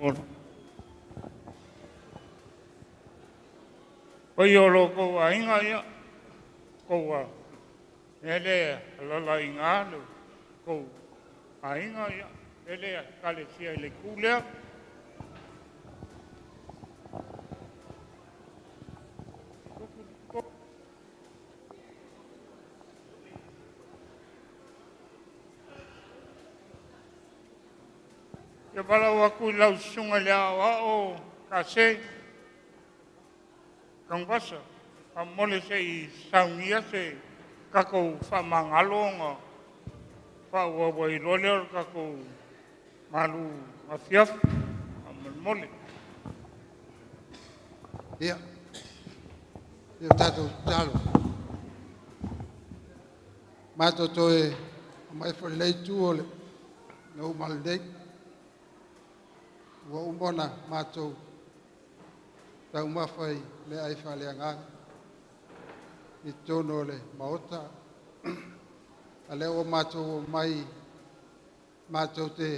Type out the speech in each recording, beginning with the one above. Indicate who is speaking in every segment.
Speaker 1: Ora. Pai o loko a inga ia. Koua. Ele lala inga lu. Kou a inga ia. Ele kale sia ele kulea. Ia palau aku lau sunga lea o kase. Kangwasa. A mole se I saungia se kako whamangalonga. Whaua I Lole kako malu afiaf. A mole.
Speaker 2: Ia. Ia tātou talo. Mātou toe mai whalei tū ole. Nau malidei. Ua umona mātou tau mawhai le ai whalea nganga. I tono le maota. A leo mātou mai mātou te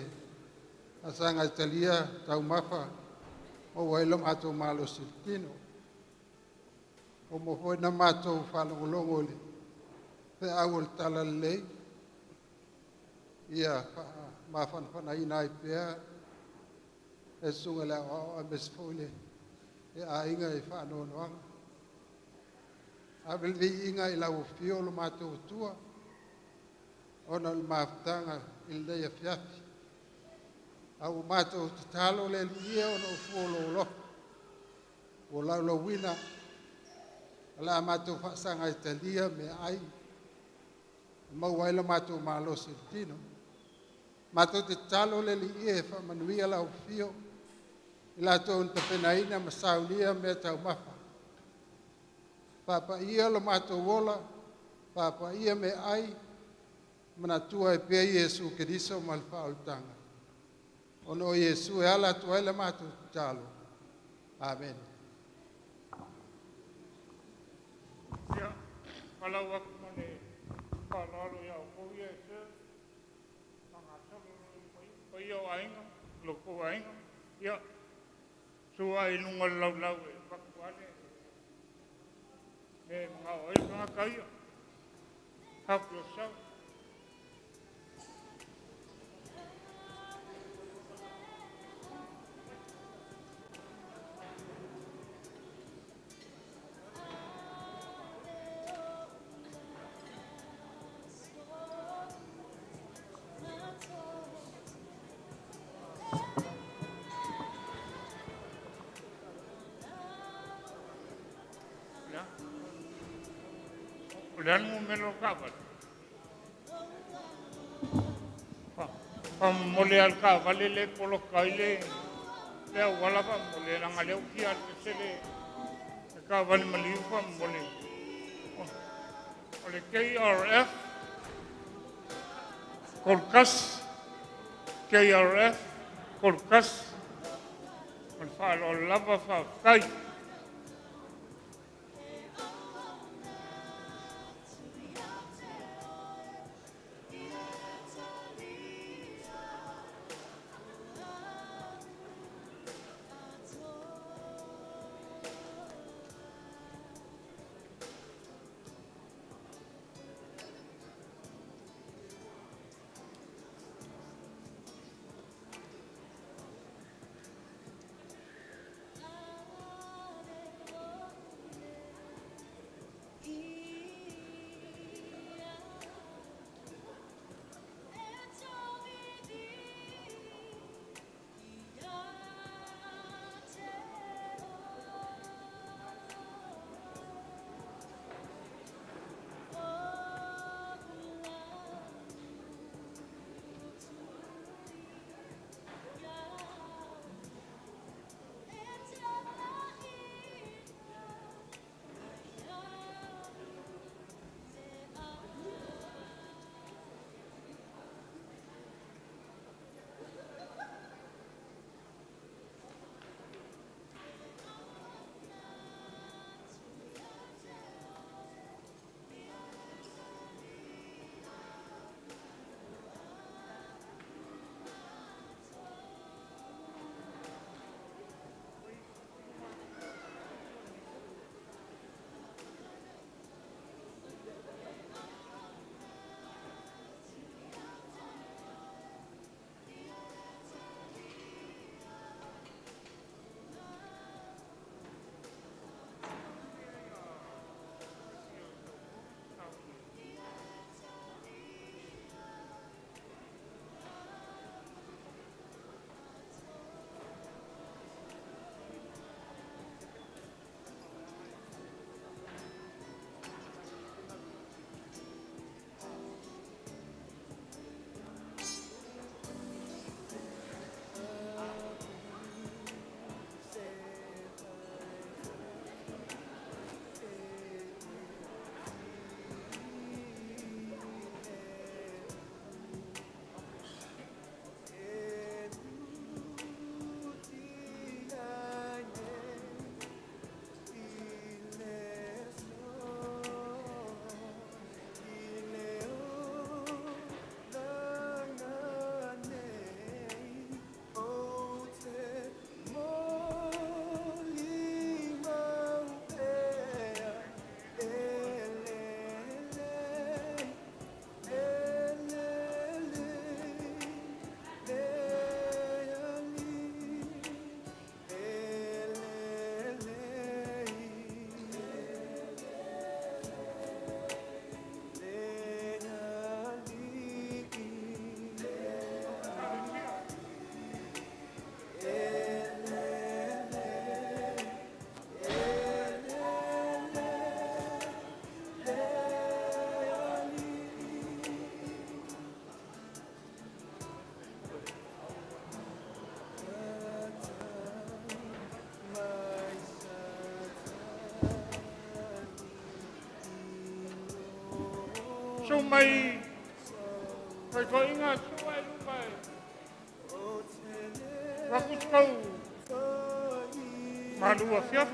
Speaker 2: asanga Italia tau mawha. O wailo mātou malo siltino. O mo hoi na mātou whalongolongo le. Pe au le tala lei. Ia mawhanwhana ina I pēr. E sunga le o a mesfoile. E a inga I whanoanoanga. A vilvi inga I lau fio lo mātou tua. Ona le mawhtanga I lei a fiafi. Au mātou te talo le lia ona ufuolo lo. O lau lo wina. Ala mātou whaasanga Italia me ai. Mau waila mātou malo siltino. Mātou te talo le lia e whamanuia lau fio. I lātou unta penaina ma saunia me tau mafa. Papa ia lo mātou wola. Papa ia me ai. Manatua e pia Iesu Keriso malwhaoltanga. Ono Iesu e ala tuaila mātou talo. Amen.
Speaker 1: Ia, palau aku mane whanaro ia o kou ia e se. Tangasalo pai o ainga, loko ainga. Ia, sua I lunga lau e wakuane. Me mga oi mga kaya. Help yourself. Dan mo melo kapat. Mole al kavale le polo kaile. Le wala pa mole la ngale o kia se le kavale maliu pa mole. Ole KRF Kolkas KRF Kolkas. Al fa lo lava fa kai. mai. Kai ko inga suai lupai. Rakus kau. Malu afiaf.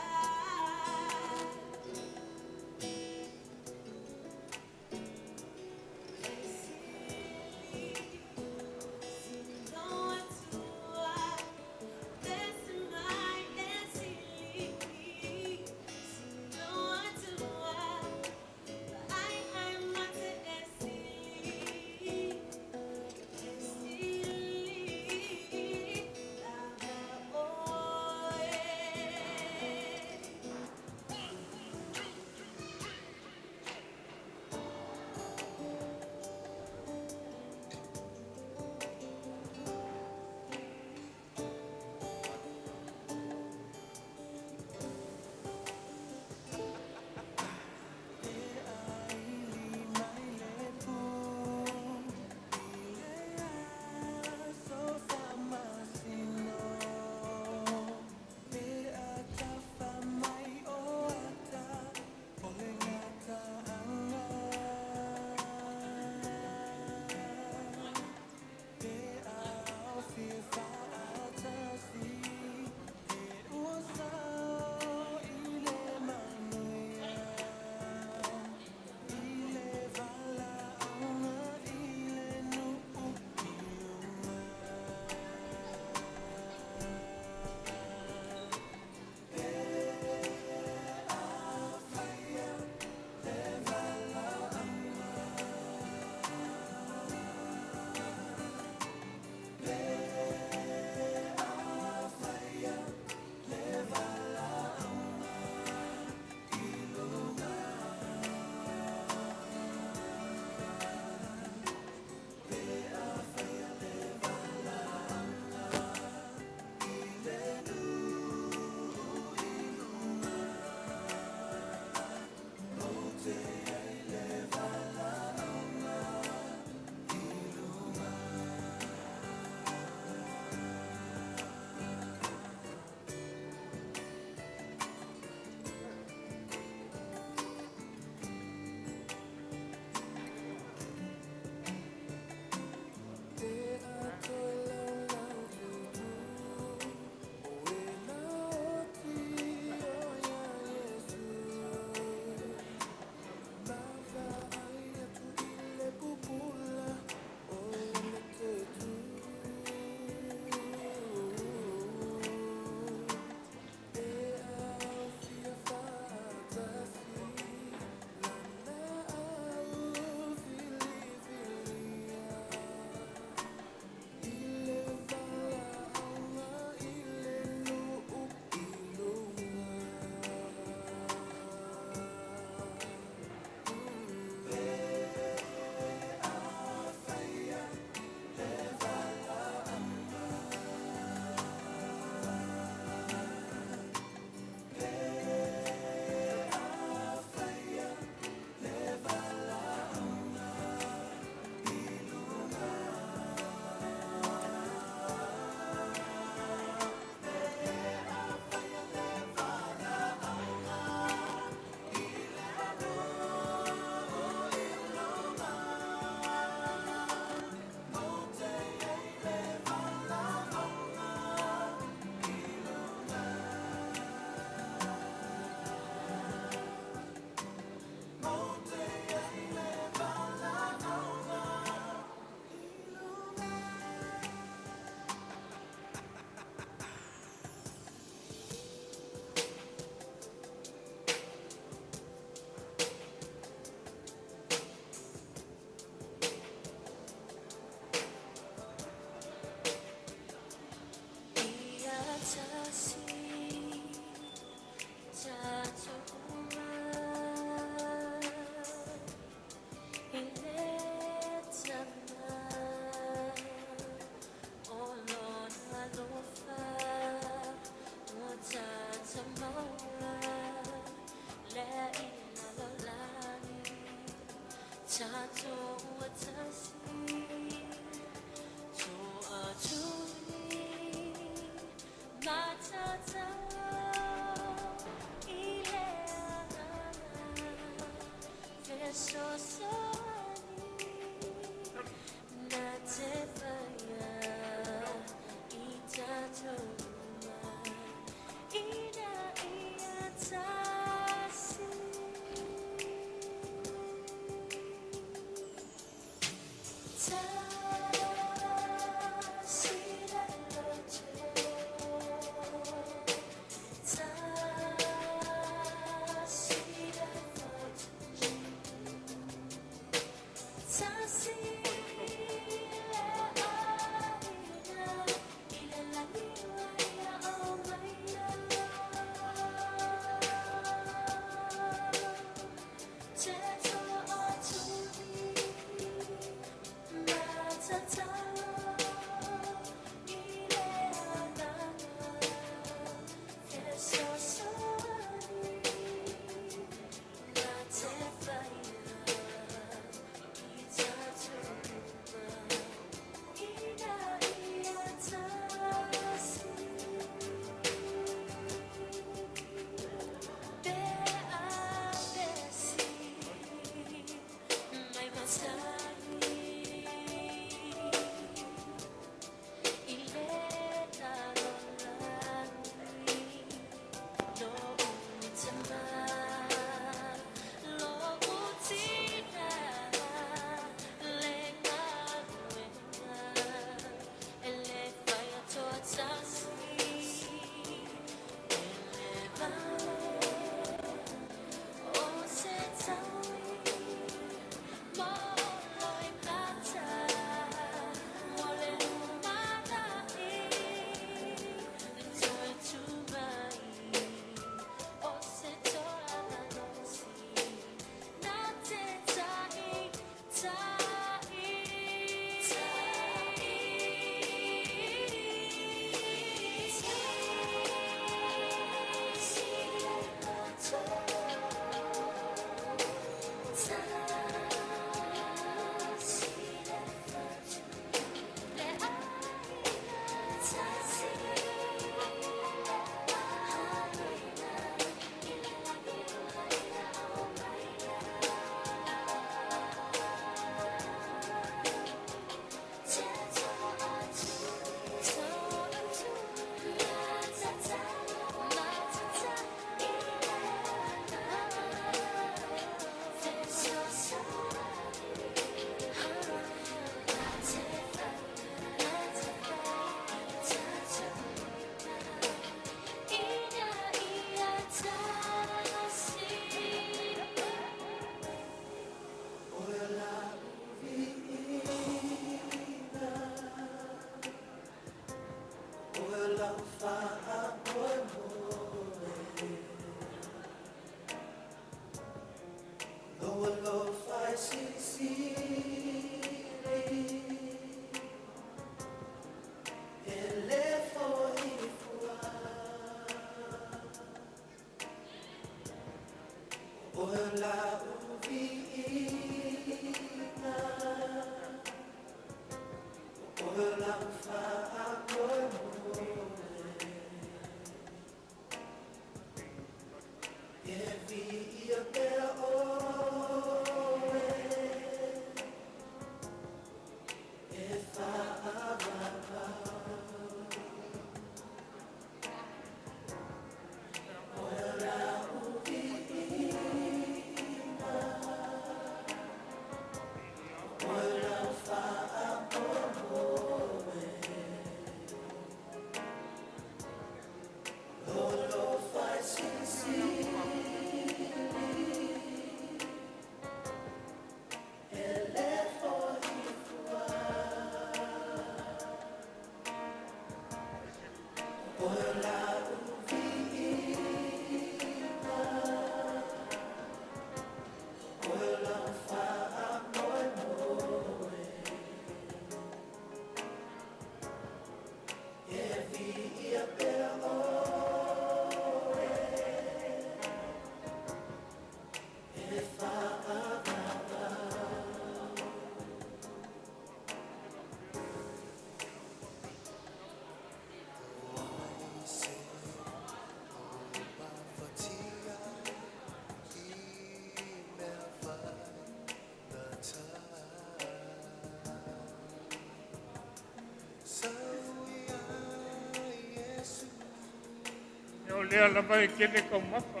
Speaker 1: o lea la vai kene kau mapa.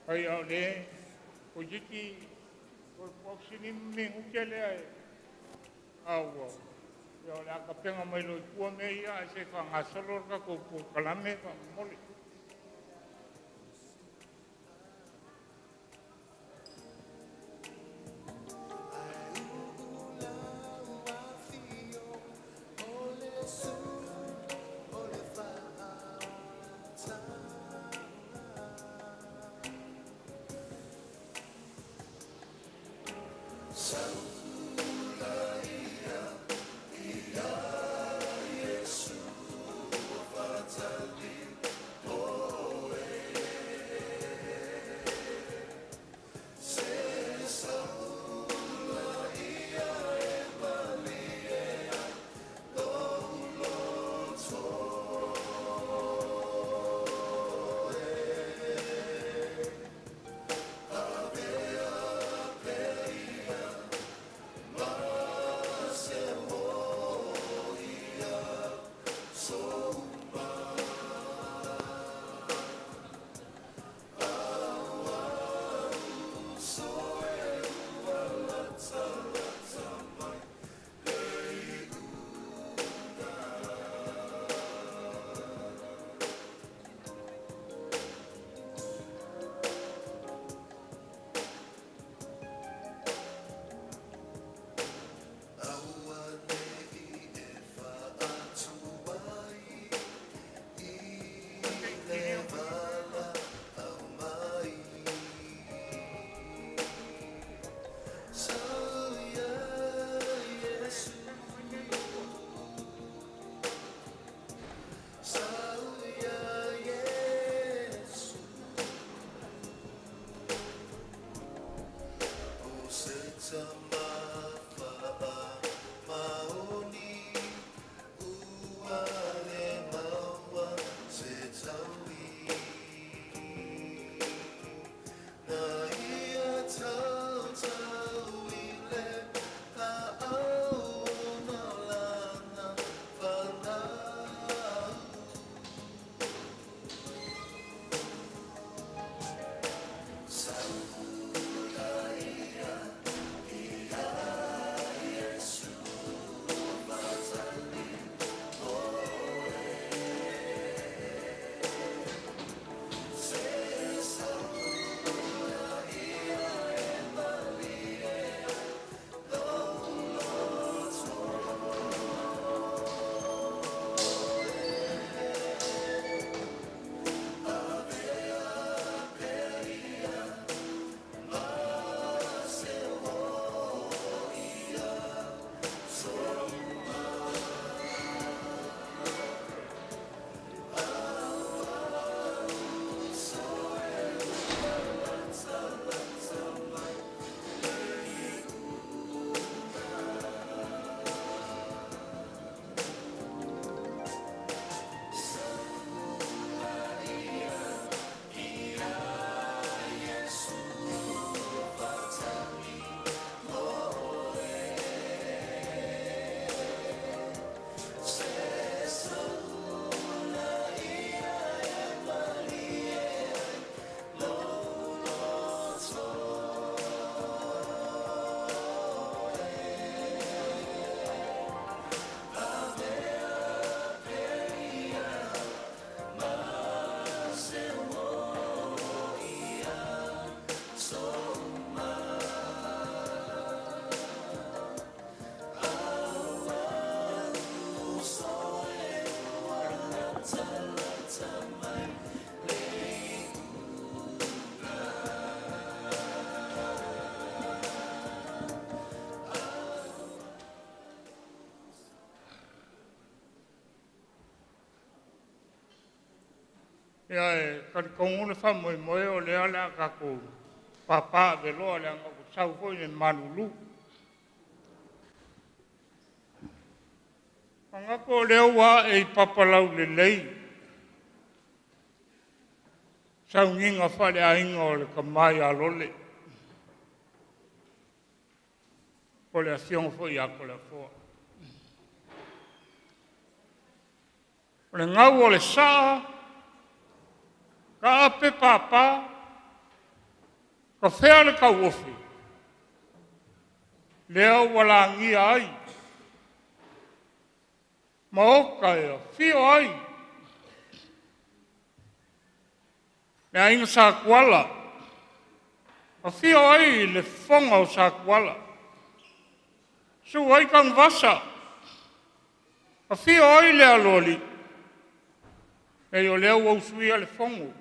Speaker 1: Ai au le, o jiki, o poksini me uke lea e. Aua. Ia le aka penga mai loi kua me ia, se ka ngasolo ka ko kalame ka mole. Ia e karikaungule wha moe moe o lea lea kako papa veloa lea ngako sau hoi ne manulu. Ngako lea ua e papalau le lei. Sau nginga whale a inga o le kamai a Lole. Ko le a sionga hoi a Toleafoa. O le ngau o le saa, ka ape papa, ka whea le kau ofi. Lea wala ngia ai. Ma oka ea, whio ai. Mea inga sa kuala. A whio ai le whonga o sa kuala. Su ai kang vasa. A whio ai le aloli. E o leo au suia le whongo.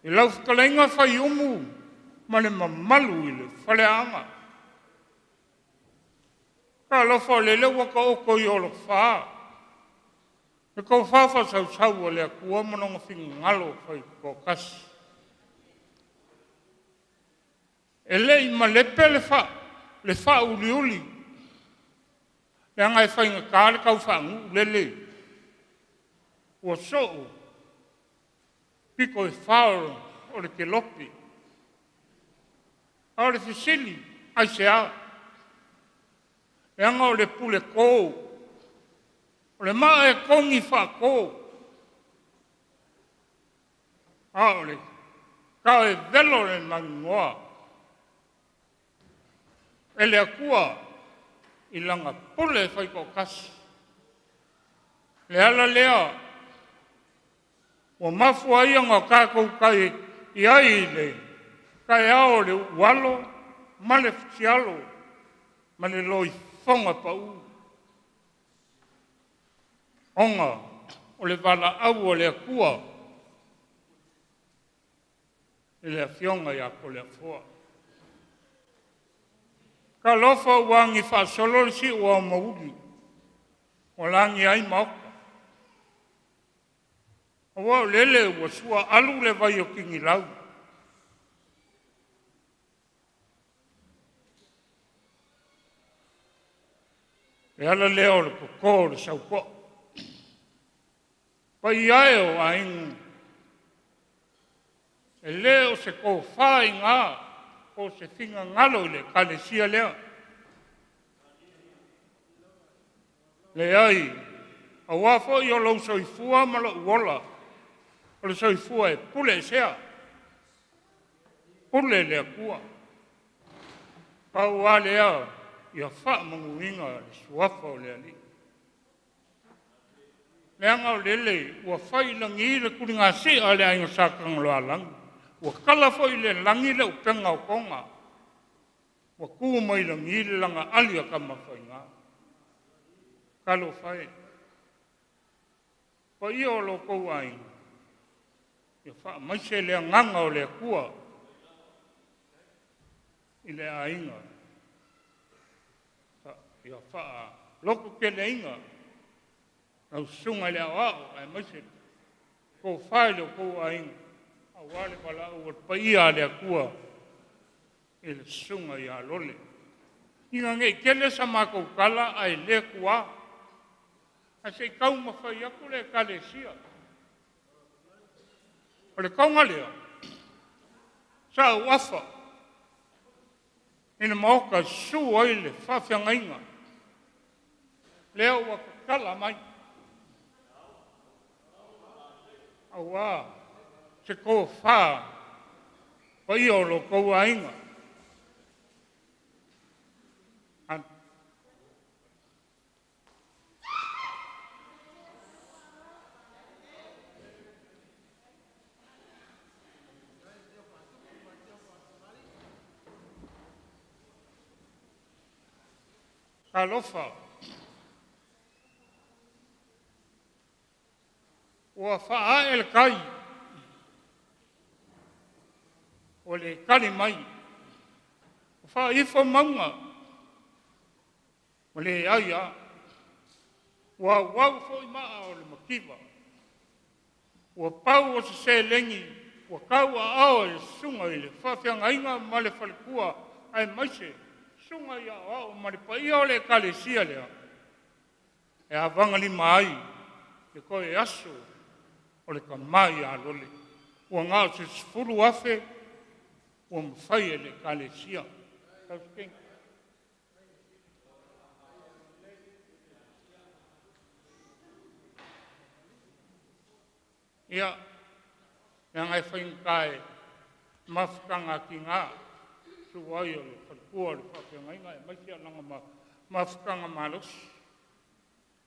Speaker 1: I lau whakalenga whai umu. Ma le mamalu i le whaleanga. Ka lofa le leo waka oko i o lo whaa. E kau whawha sau o lea kua manonga whinga ngalo whai ko kasi. E le i ma lepe le wha uli uli. Le angai whainga kāre kau whangu le. Ua soo. Piko e whao o le ke lopi. A o le fisili, ai se a. E anga o le pule kou. O le maa e kongi wha kou. A o le kau e velo le mangoa. E le akua i langa pule e whaiko kasi. Le ala lea, o mafua ia ngā kākou kai i ai le, kai ao le walo, ma le fitialo, ma le loi whonga pa u. Onga, o le wala au o le akua, e le fionga ia ko le fua. Ka lofa wangi wha solorisi ua mauli, o langi ai mauka. O wau lele ua sua alu le vai o kingi lau. E ala leo le koko le sauko. Pa i ae o a ingu. E leo se ko whae ngā. O se whinga ngalo i le kalesia lea. Le ai, a wafo i o lau soifua ma lo uola. O le soifua e pule sea. Pule lea kua. Pau a lea, i a wha mangu inga le suafa o lea li. Le anga o lele, ua whai langi le kuringa se a lea inga sakang loa langi. Ua kala fo i le langi le upenga o konga. Ua kua mai langi le langa alia ka mawhai ngā. Kalo whai. Pa ia o lo kou ai. Ia wha maise lea nganga o lea kua. I le a inga. Ia wha loko ke le inga. Nau sunga lea wao ai maise. Ko whai leo kou a inga. A wale wala ua pa ia lea kua. I le sunga ia lole. Inga ngei kele sa mako kala ai lea kua. A se kau mawhai aku le kalesia. O le kaunga lea. Sa wafa. Ina maoka su ai le whawhianga inga. Lea ua kala mai. Awa. Se ko wha. Pa ia o lo kou a inga. Alofa. Ua wha el kai. O le kari mai. Wha ifa maunga. O le aia. Ua wau fo i maa o le makiwa. Ua pau o se lengi. Ua kaua ao e sunga i le whawhianga inga ma le whalikua ai maise. Sunga ia o mari pa ia o le kalesia lea. E a vangani mai. E koe aso. O le kamai a lole. Ua ngā se sifuru afe. Ua mwhai e le kalesia. Tauskeng. Ia, ngai whainkai, mafkanga ki ngā, suwai o le whakua le whapenga inga, e maisia nanga mafkanga malus.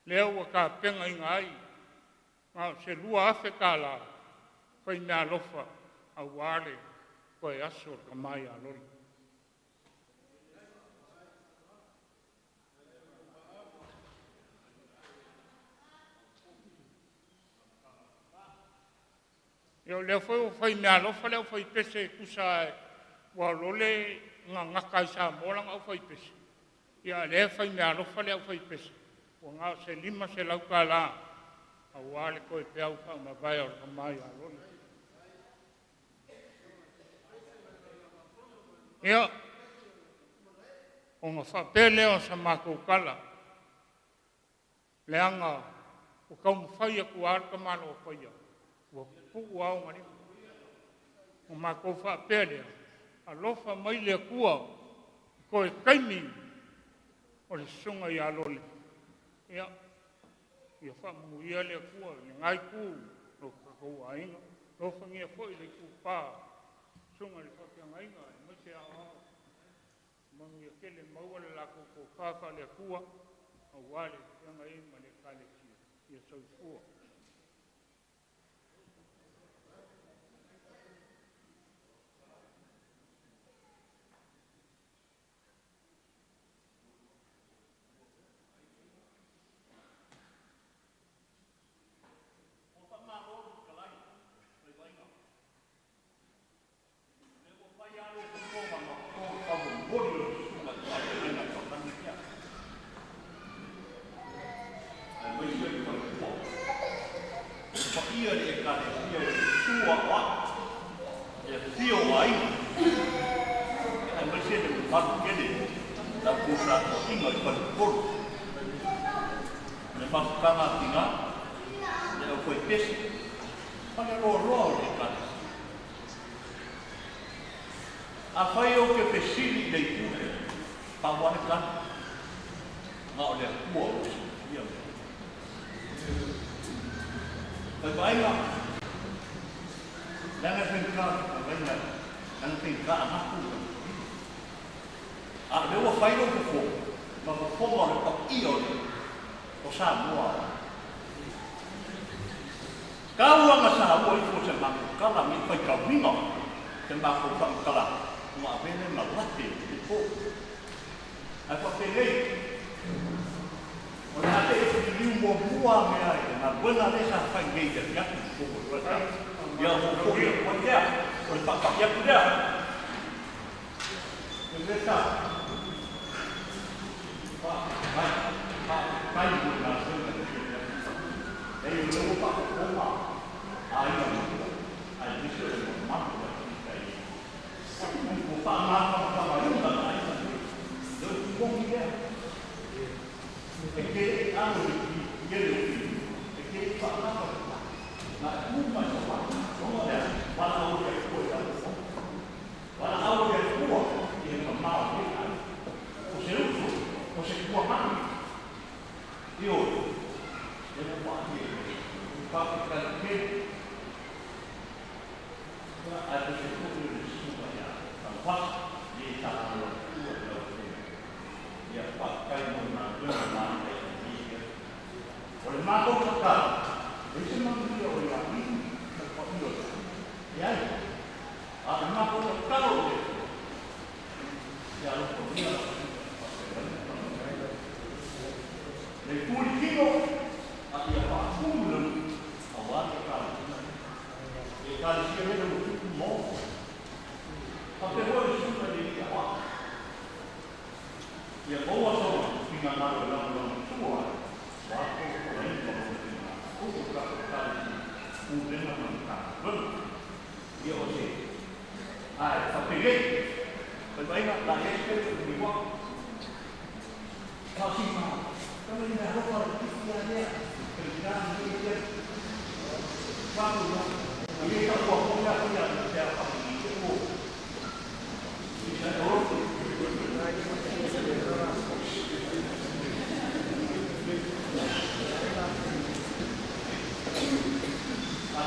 Speaker 1: Lea ua ka penga inga ai, ngā se lua afe ka la, whai mea lofa, a wale, koe aso ka mai a lori. Yo leo foi mea lofa leo foi pese kusa wa lole ngaka sa mola ngau foi pese. Ia leo foi mea lofa leo foi pese. O ngau se lima se lau ka la. A wale koe pe au pa ma vai o mai a lole. Ia o nga whapele o sa mako kala. Leanga o kau mwhai ku arka malo o whaia. Wa pu'u au ngani. O mako whapele a lofa mai le kua koe kaimi o le sunga i a lole. Ia ia whamu ia le kua le ngai ku no kakou ainga. Lofa ngia fwoi le ku pā sunga le whapea ainga. Mai se a mangu ia kele maua le lako ko whawha le kua a wale yanga ima le kale kia. Ia sau kua.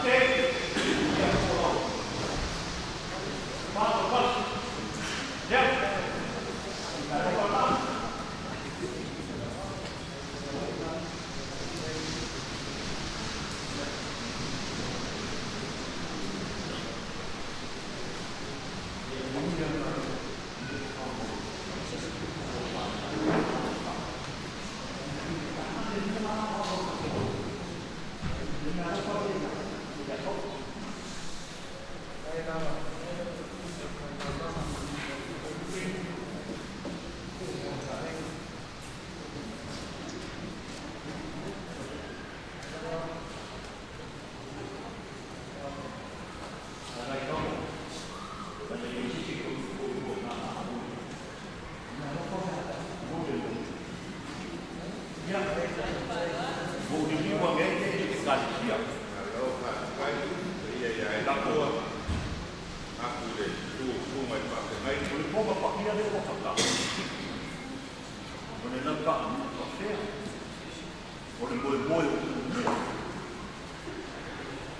Speaker 3: Okay.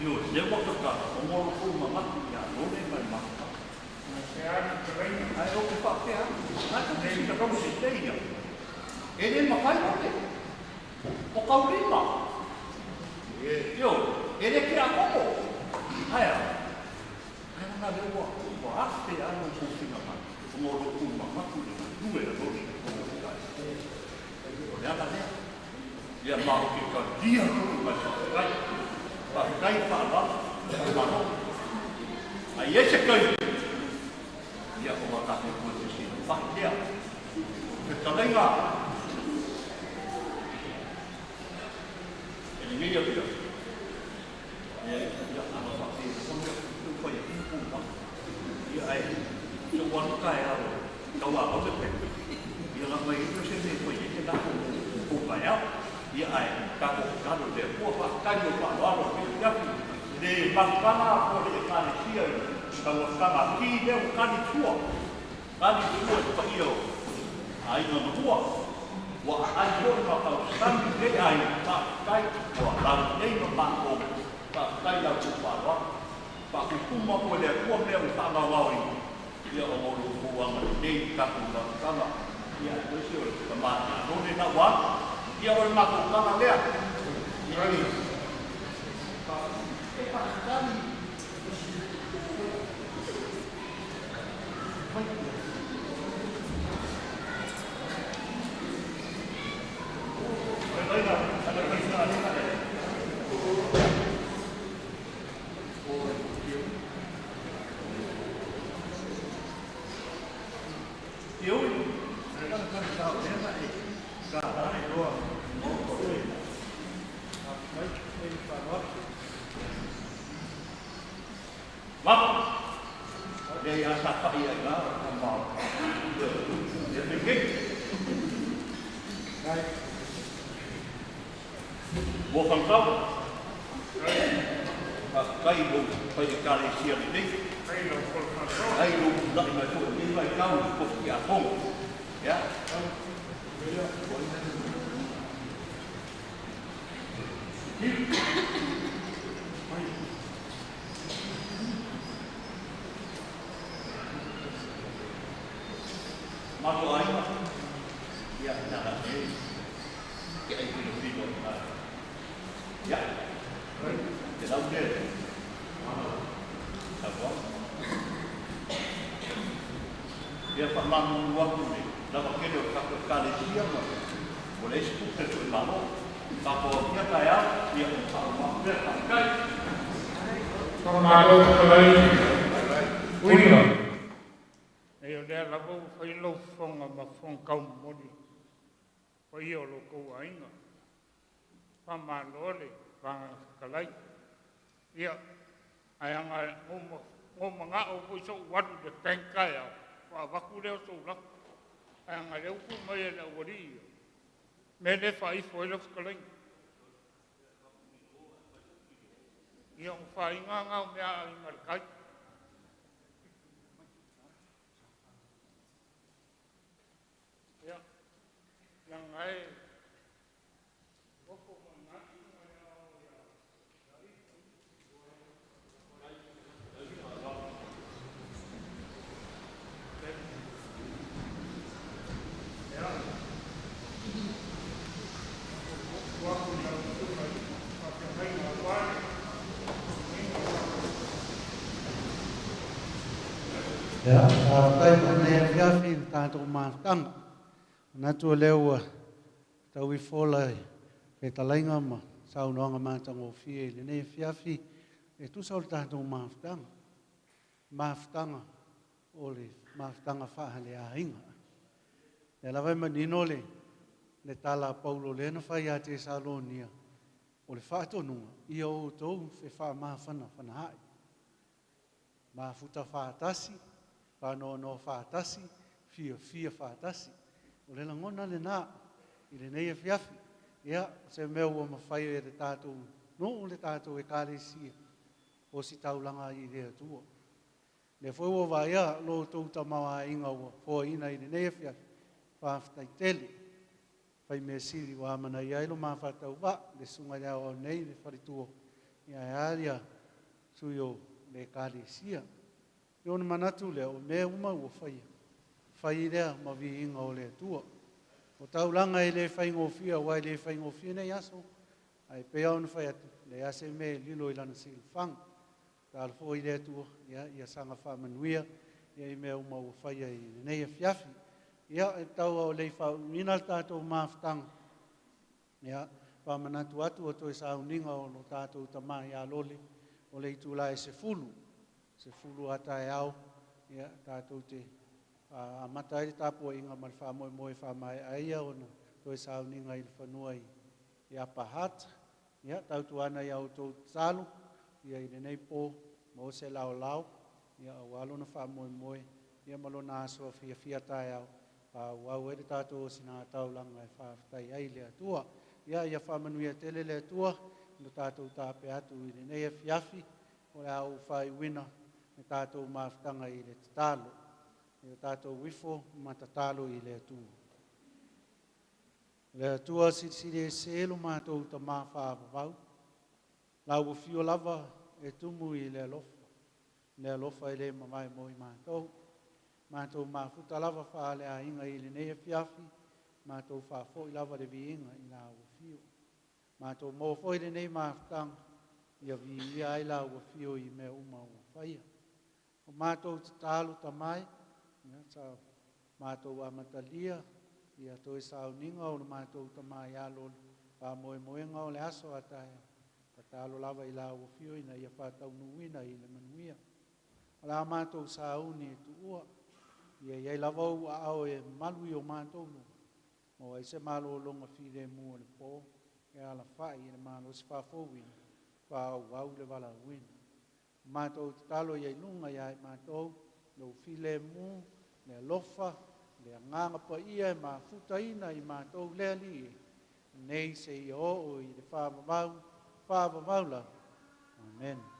Speaker 3: Yo, le waka ka, o moro ko mamaki ya, Lole mai maka. Ai o ke whakea, ai ka te sika kamu se teia. E le makai ake, o Taulima. Yo, e le ke a koko. Aia, ai nga le ua, ua aste anu kukinga mai. O moro ko mamaki ya, due a Lole, o moro kai. O le ata lea. Ia maho ki ka dia kuru mai whakai. Whakai whaala, whaano. Ai e se kai. Ia o wakate kua te sino. Whakea. Te talenga. E ni ngia pia. Ia ana whakea. Kono whai e kumpa. Ia ai. So wanu kai aro. Kaua o te pe. Ia la mai ito se ne whai e te nako kumpa ea. Ia ai, kako kado te kua whakaio whaaloaro ki kiapi. Le makana ko le kane kia i, kawakanga ki leo kani tua. Kani tua e whaio, ai ngā mahua. Wa ai hoi makau sami ke ai, whakai, wa lau nei ma mako, whakai lau ku whaaloaro. Whakukuma ko le kua mea u whaanga wauri. Ia o moru kuanga nei kaku wakanga. Ia ai toisi o le kamana. None na wanga. Ia oi mako kama lea. Ia ni. E pakitani. Mato ai, ia nada nei, que ai fino fino, ia, te dá dedo, tá bom? Ia falando no outro dia, dava aquele carecia, mas por isso que você foi malo, tá bom? Ia cair, ia comprar uma perna, cai.
Speaker 1: Communal kalai, uino. E o lea labo whai lau whonga ma whongkau mori. Whai o loko ainga. Whama Lole, whanga kalai. Ia, ai anga ngoma ngā o pui so wadu de penkai au. Wha waku leo so la. Ai anga leo ku mai e la wari. Me le whai fwoi lau kalai. Ia o whai ngā mea ai marikai. Yang ai boko mangati
Speaker 2: Ya, tai pone fiafi tātou mātanga. Nā tua leo tau I wholai pe talainga ma saunoanga mātanga o fie. Le nei fiafi e tu sau tātou mātanga. Mātanga o le mātanga whahale a hinga. E lawai manino le tala Paulo le na whai a te Salonia. O le whātonunga I o tau fe wha māwhana whanahai. Māwhuta whātasi. Whānoa no whātasi, fia whātasi. O le langona le nā, I le nei e fiafi. Ia, se mea ua mawhai e le tātou, no o le tātou e kāre sia, o si taulanga I rea tua. Le whai ua waia, lo tau tamawa inga ua, fua ina I le nei e fiafi, whāwhitai tele. Whai mea siri wa amana I ailo mawhatau wa, le sunga rea o nei le wharitua. Ia e aria,
Speaker 4: tuyo le kalesia. Yo na manatu le o me uma o fai. Fai rea ma vi inga o le tua. O taulanga i le whai ngofia, wai le whai ngofia nei aso. Ai pea ona whai atu, le ase me lilo i lana silfang. Ta alfo i le tua, ia sanga whamanuia, ia i mea uma o whai ai nei a fiafi. Ia e tau o le whau mina tātou maafutanga. Ia, whamanatu atu o toi sa uninga o no tātou tamā ia Lole, o le itula e se fulu ata e au, ia tātou te a matai tapo inga mal fa moe fa mai aia ona toi sa uninga i whanua i apahat ia tautu ana ia o tau talu ia i nei po mo se lao ia o alo na fa moe ia malo na aso fia tai au pa wau e tato sina tau langa e fa tai ai le atua ia fa manuia tele le atua no tato tape atu i nei fiafi o le au fai wina e tato maftanga i le talo e tātou wifo matatalo i le atua. Le atua siri selo mātou ta mawhāpapau. Lau o fio lava e tumu i le alofa. Le alofa i le mamai mo i mātou. Mātou mafuta lava wha le a inga i le nea fiafi. Mātou whafo i lava le vi inga i lau o fio. Mātou mōfo i le nei mafutanga. Ia vi ia i lau o fio i mea uma o whaia. O mātou talo tamai. Sa mātou a matalia, ia toi sa uninga o mātou tamā ia Lole, pa moe ngau le aso ataia, pa talo lava i la o fio ina ia whātau nuina i le manuia. O la mātou sa uni e tuua, ia iai lava u a au e malui o mātou no, o ai se malo o longa fide mua le pō, e ala whai e malo si whafowina, whau le wala wina. Mātou talo iai lunga iai mātou, no file mu, le lofa, le nganga pa ia e mafuta ina i mātou le ali. Nei se i o i le whāpamau la. Amen.